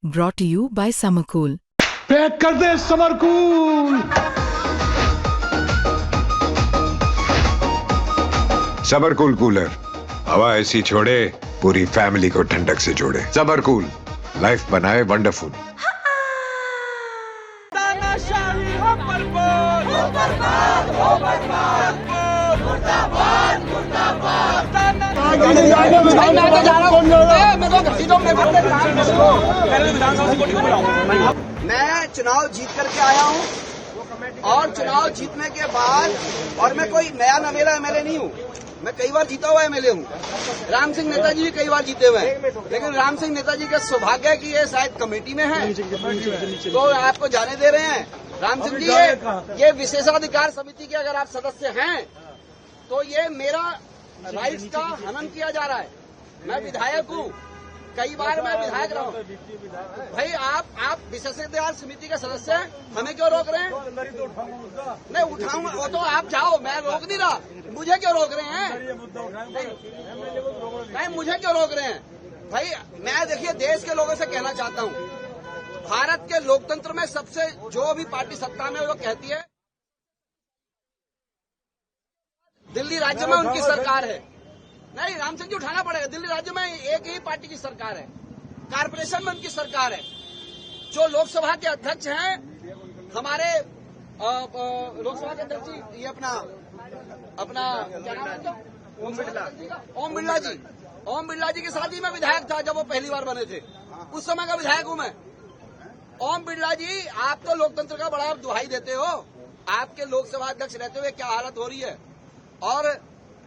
brought to you by Summercool. Pack कर दे summer cool. Summer cool cooler हवा ऐसी छोड़े पूरी फैमिली को ठंडक से जोड़े। समरकूल लाइफ बनाए वंडरफुल। मैं चुनाव जीत करके आया हूँ और चुनाव जीतने के बाद, और मैं कोई नया नवेला एमएलए नहीं हूँ, मैं कई बार जीता हुआ एमएलए हूँ। राम सिंह नेताजी भी कई बार जीते हुए हैं, लेकिन राम सिंह नेताजी का सौभाग्य है कि ये शायद कमेटी में है तो आपको जाने दे रहे हैं। राम सिंह जी, ये विशेषाधिकार समिति के अगर आप सदस्य हैं तो ये मेरा राइट्स का हनन किया जा रहा है। मैं विधायक हूँ, कई बार मैं विधायक रहा हूँ। भाई आप विशेषाधिकार समिति के सदस्य हैं, हमें क्यों रोक रहे हैं? नहीं उठाऊंगा, वो तो आप जाओ, मैं रोक नहीं रहा। मुझे क्यों रोक रहे हैं? नहीं मुझे क्यों रोक रहे हैं? भाई मैं देखिए देश के लोगों से कहना चाहता हूँ, भारत के लोकतंत्र में सबसे जो भी पार्टी सत्ता में वो कहती है दिल्ली राज्य में उनकी सरकार है। नहीं राम सिंह जी उठाना पड़ेगा। दिल्ली राज्य में एक ही पार्टी की सरकार है, कारपोरेशन में उनकी सरकार है। जो लोकसभा के अध्यक्ष हैं हमारे लोकसभा के अध्यक्ष जी, ये अपना क्या नाम है? ओम बिरला जी। ओम बिरला जी के साथ ही मैं विधायक था जब वो पहली बार बने थे, उस समय का विधायक हूं मैं। ओम बिरला जी, आप तो लोकतंत्र का बड़ा दुहाई देते हो। आपके लोकसभा अध्यक्ष रहते हुए क्या हालत हो रही है। और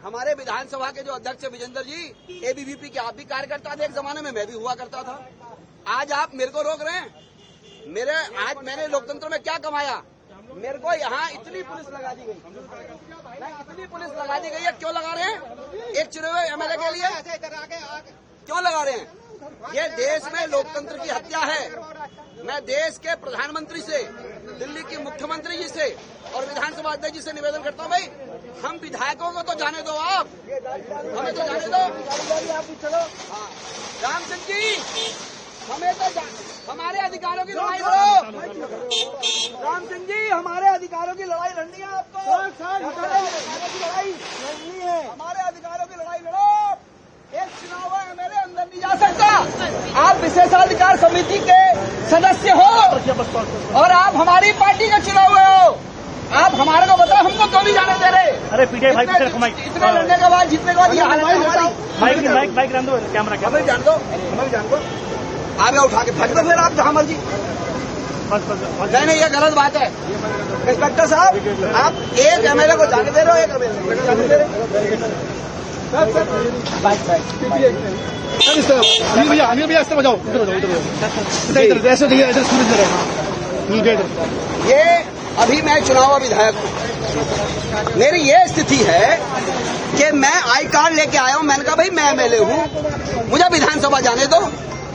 हमारे विधानसभा के जो अध्यक्ष विजेंद्र जी, एबीवीपी के आप भी कार्यकर्ता थे एक जमाने में, मैं भी हुआ करता था। आज आप मेरे को रोक रहे हैं। आज मैंने लोकतंत्र में क्या कमाया? मेरे को यहाँ इतनी पुलिस लगा दी गई, इतनी पुलिस लगा दी गई है। क्यों लगा रहे हैं? एक चुने हुए एमएलए के लिए क्यों लगा रहे हैं? ये देश में लोकतंत्र की हत्या है। मैं देश के प्रधानमंत्री से, दिल्ली की मुख्यमंत्री जी से और विधानसभा अध्यक्ष जी से निवेदन करता हूँ, भाई हम विधायकों को तो जाने दो, आप हमें तो जाने दो। राम सिंह जी, हमें तो हमारे अधिकारों की लड़ाई लड़ो। राम सिंह जी, हमारे अधिकारों की लड़ाई लड़नी है आपको। हमारे अधिकारों की लड़ाई लड़ो। एक चुनाव मेरे अंदर नहीं जा सकता। आप विशेषाधिकार समिति के सदस्य हो और आप हमारी पार्टी के चुनाव हुए हो। आप हमारे को बताओ, हमको क्यों नहीं जाने दे रहे? अरे पीटे भाई पीछे रखो माइक। इतने लड़ने के बाद, जीतने के बाद ये हालत है हमारी। माइक रख दो, कैमरा क्या हमें जान दो, हमें जान दो। आगे उठा के फेंक दो फिर आप जहां मर्जी। नहीं ये गलत बात है। इंस्पेक्टर साहब, आप एक एमएलए को जाने दे रहे हो, एक एमएलए को जाने दे रहे हो। अनिल भैया ऐसे बजाओ, ये अभी मैं चुनाव विधायक हूँ। मेरी ये स्थिति है कि मैं आई कार्ड लेके आया हूँ। मैंने कहा भाई मैं एमएलए हूँ, मुझे विधानसभा जाने दो।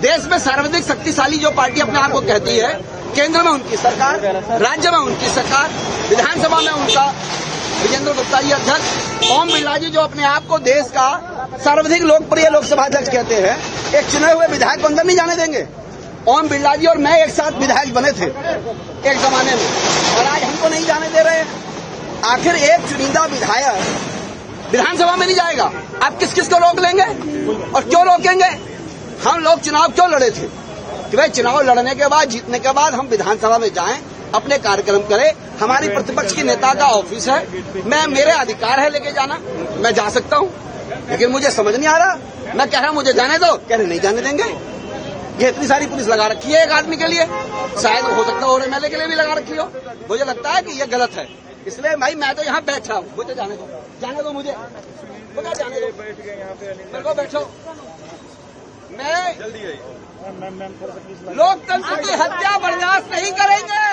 देश में सर्वाधिक शक्तिशाली जो पार्टी अपने आप को कहती है, केंद्र में उनकी सरकार, राज्य में उनकी सरकार, विधानसभा में उनका विजेंद्र गुप्ता जी अध्यक्ष, ओम बिरला जी जो अपने आप को देश का सर्वाधिक लोकप्रिय लोकसभा अध्यक्ष कहते हैं, एक चुने हुए विधायक को अंदर नहीं जाने देंगे। ओम बिरला जी और मैं एक साथ विधायक बने थे एक जमाने में, और आज हमको नहीं जाने दे रहे हैं। आखिर एक चुनिंदा विधायक विधानसभा में नहीं जाएगा, आप किस किस को रोक लेंगे और क्यों रोकेंगे? हम लोग चुनाव क्यों लड़े थे कि भाई चुनाव लड़ने के बाद, जीतने के बाद हम विधानसभा में जाएं, अपने कार्यक्रम करें। हमारी प्रतिपक्ष की नेता का ऑफिस है, मेरे अधिकार है लेके जाना, मैं जा सकता हूँ, लेकिन मुझे समझ नहीं आ रहा। मैं कह रहा हूँ मुझे जाने दो, कह रहे नहीं जाने देंगे। ये इतनी सारी पुलिस लगा रखी है एक आदमी के लिए, शायद हो सकता है और एमएलए के लिए भी लगा रखी हो। मुझे लगता है कि ये गलत है, इसलिए भाई मैं तो यहाँ बैठ रहा हूँ, मुझे जाने दो मुझे जाने दो, मेरे को बैठो। मैं लोकतंत्र की हत्या बर्दाश्त नहीं करेंगे,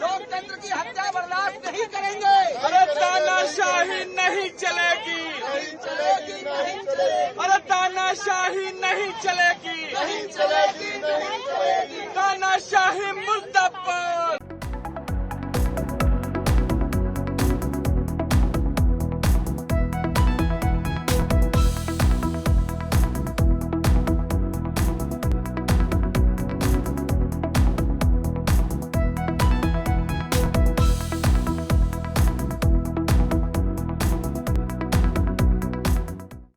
लोकतंत्र की हत्या बर्दाश्त नहीं करेंगे। अरे तानाशाही नहीं चलेगी, अरे तानाशाही नहीं चलेगी।